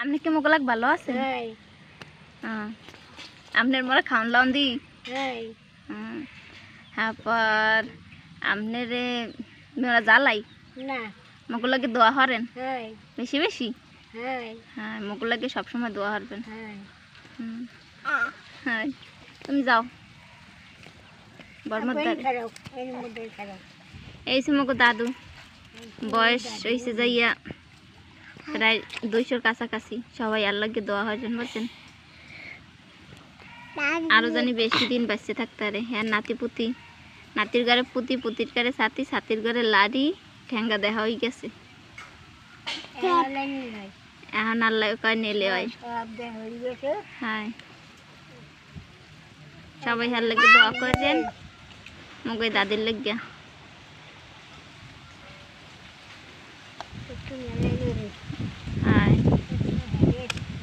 আপনি কি মোগলাক ভালো আছেন? আপনার মরা খাওয়ান লাউন দি তারপর আপনার মেরা জ্বালাই না মোগলাকে দোয়া হরেন বেশি বেশি। হ্যাঁ মোগলাকে সবসময় দোয়া হরবেন। হ্যাঁ তুমি যাও এই মগো দাদু বয়স হয়েছে যাইয়া প্রায় 200-র কাছাকাছি। সবাই আল্লাহকে দোয়া হরবেন বলছেন আরো জানি বেশি দিন বাঁচতে থাকতে পারে। হ্যাঁ নাতি পুতি, নাতির ঘরে পুতি, পুতির ঘরে ছাতি, ছাতির ঘরে লাড়ি ঠেঙ্গা দেখা হয়ে গেছে। এখন আল্লাহ কয় নেলে হয়। হ্যাঁ সবাই আল্লাহকে দোয়া করেন মগে দাদির লাগিয়া।